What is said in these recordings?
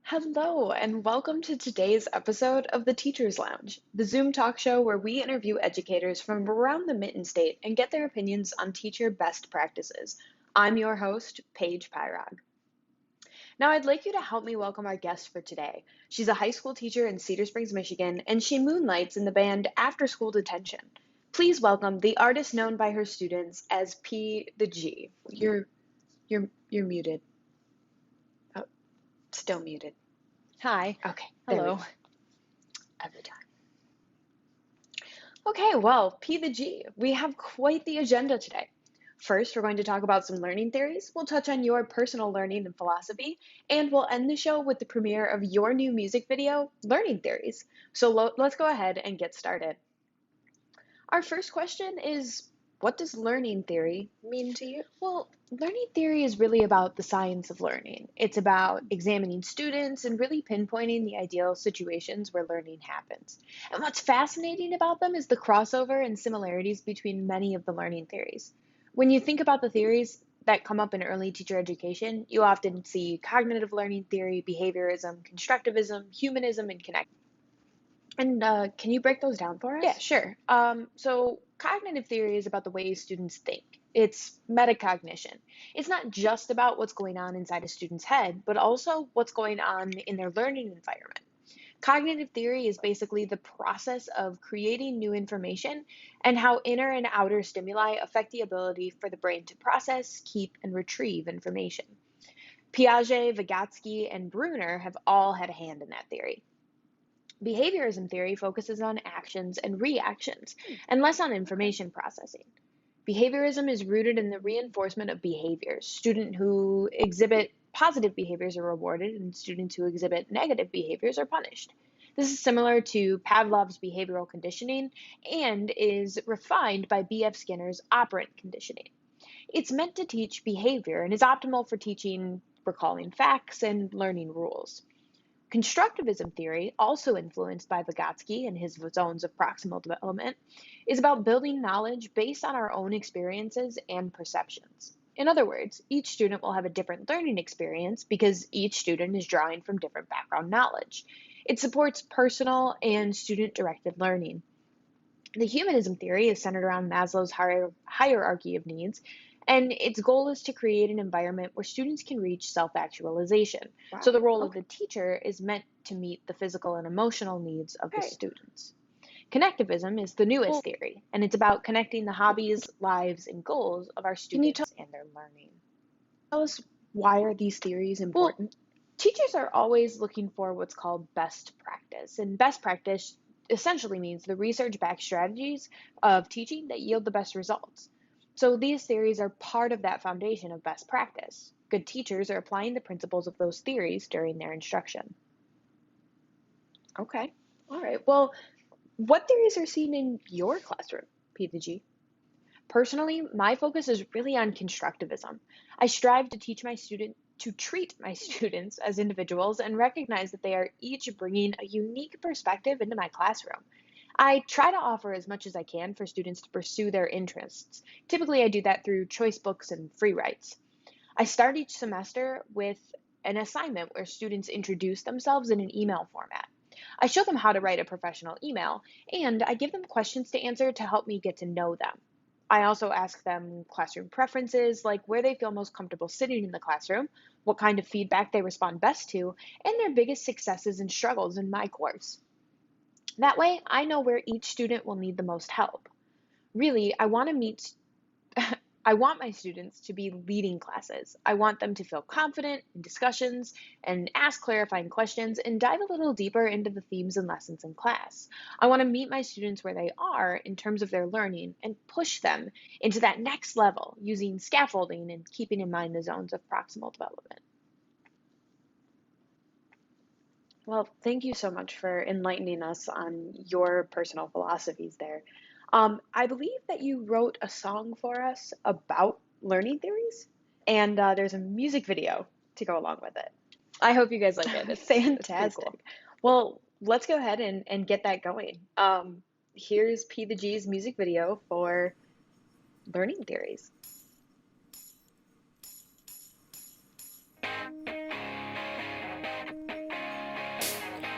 Hello, and welcome to today's episode of the Teacher's Lounge, the Zoom talk show where we interview educators from around the Mitten State and get their opinions on teacher best practices. I'm your host, Paige Pyrog. Now, I'd like you to help me welcome our guest for today. She's a high school teacher in Cedar Springs, Michigan, and she moonlights in the band After School Detention. Please welcome the artist known by her students as P the G. You're muted. Oh, still muted. Hi. Okay, there we Hello. go. Every time. Okay, well, P the G, we have quite the agenda today. First, we're going to talk about some learning theories. We'll touch on your personal learning and philosophy, and we'll end the show with the premiere of your new music video, Learning Theories. So let's go ahead and get started. Our first question is, what does learning theory mean to you? Well, learning theory is really about the science of learning. It's about examining students and really pinpointing the ideal situations where learning happens. And what's fascinating about them is the crossover and similarities between many of the learning theories. When you think about the theories that come up in early teacher education, you often see cognitive learning theory, behaviorism, constructivism, humanism, and connect. And can you break those down for us? Yeah, sure. So cognitive theory is about the way students think. It's metacognition. It's not just about what's going on inside a student's head, but also what's going on in their learning environment. Cognitive theory is basically the process of creating new information and how inner and outer stimuli affect the ability for the brain to process, keep, and retrieve information. Piaget, Vygotsky, and Bruner have all had a hand in that theory. Behaviorism theory focuses on actions and reactions, and less on information processing. Behaviorism is rooted in the reinforcement of behaviors. Students who exhibit positive behaviors are rewarded, and students who exhibit negative behaviors are punished. This is similar to Pavlov's behavioral conditioning and is refined by B.F. Skinner's operant conditioning. It's meant to teach behavior and is optimal for teaching, recalling facts, and learning rules. Constructivism theory, also influenced by Vygotsky and his zones of proximal development, is about building knowledge based on our own experiences and perceptions. In other words, each student will have a different learning experience because each student is drawing from different background knowledge. It supports personal and student-directed learning. The humanism theory is centered around Maslow's hierarchy of needs, and its goal is to create an environment where students can reach self-actualization. Wow. So the role of the teacher is meant to meet the physical and emotional needs of the students. Connectivism is the newest theory, and it's about connecting the hobbies, lives, and goals of our students and their learning. Tell us, why are these theories important? Well, teachers are always looking for what's called best practice, and best practice essentially means the research-backed strategies of teaching that yield the best results. So these theories are part of that foundation of best practice. Good teachers are applying the principles of those theories during their instruction. Okay, all right. Well, what theories are seen in your classroom, P2G? Personally, my focus is really on constructivism. I strive to treat my students as individuals and recognize that they are each bringing a unique perspective into my classroom. I try to offer as much as I can for students to pursue their interests. Typically, I do that through choice books and free writes. I start each semester with an assignment where students introduce themselves in an email format. I show them how to write a professional email, and I give them questions to answer to help me get to know them. I also ask them classroom preferences, like where they feel most comfortable sitting in the classroom, what kind of feedback they respond best to, and their biggest successes and struggles in my course. That way, I know where each student will need the most help. Really, I want my students to be leading classes. I want them to feel confident in discussions and ask clarifying questions and dive a little deeper into the themes and lessons in class. I want to meet my students where they are in terms of their learning and push them into that next level using scaffolding and keeping in mind the zones of proximal development. Well, thank you so much for enlightening us on your personal philosophies there. I believe that you wrote a song for us about learning theories, and there's a music video to go along with it. I hope you guys like it. It's fantastic. Cool. Well, let's go ahead and get that going. Here's P the G's music video for learning theories.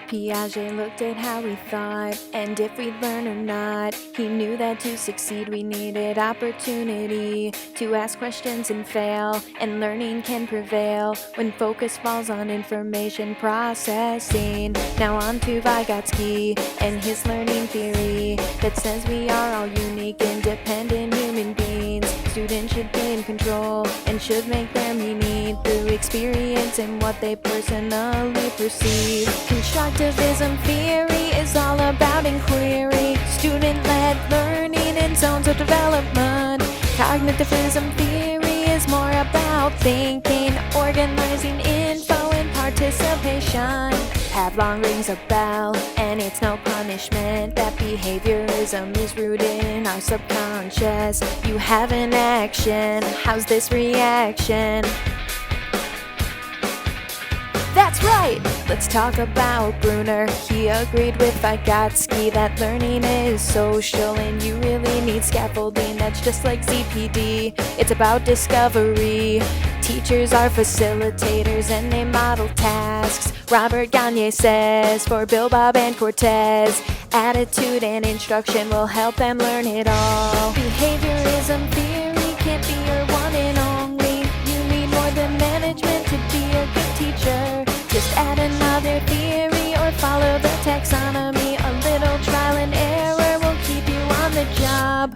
Piaget looked at how we thought, and if we'd learn or not. He knew that to succeed we needed opportunity to ask questions and fail, and learning can prevail when focus falls on information processing. Now on to Vygotsky and his learning theory that says we are all unique, independent human beings. Students should be in control and should make their meaning through experience and what they personally perceive. Constructivism theory is all about inquiry, student-led learning in zones of development. Cognitivism theory is more about thinking, organizing info, and participation. Pavlov rings a bell, and it's no punishment that behaviorism is rooted in our subconscious. You have an action, how's this reaction? That's right! Let's talk about Bruner. He agreed with Vygotsky that learning is social and you really need scaffolding that's just like ZPD. It's about discovery. Teachers are facilitators and they model tasks. Robert Gagne says for Bill, Bob, and Cortez, attitude and instruction will help them learn it all. Behaviorism theory can't be your one and only. You need more than management to be a good teacher. Just add another theory or follow the taxonomy. A little trial and error will keep you on the job.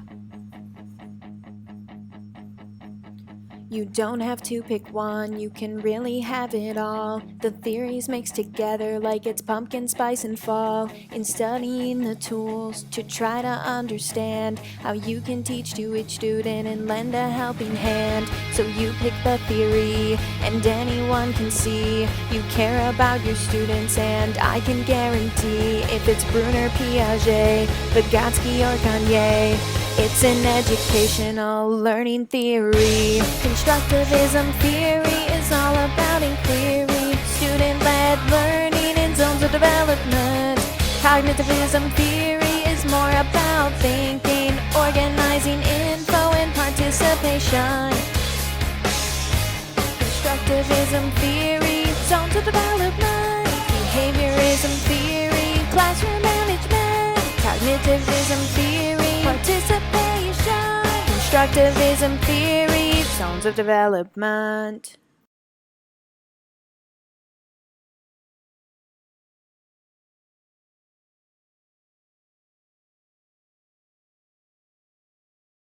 You don't have to pick one, you can really have it all. The theories mixed together like it's pumpkin spice and fall. In studying the tools to try to understand how you can teach to each student and lend a helping hand. So you pick the theory and anyone can see you care about your students, and I can guarantee if it's Bruner, Piaget, Vygotsky, or Gagne, it's an educational learning theory. Constructivism theory is all about inquiry, student-led learning in zones of development. Cognitivism theory is more about thinking, organizing info, and participation. Constructivism theory, zones of development. Behaviorism theory, classroom management. Cognitivism theory, participation. Constructivism theory, zones of development.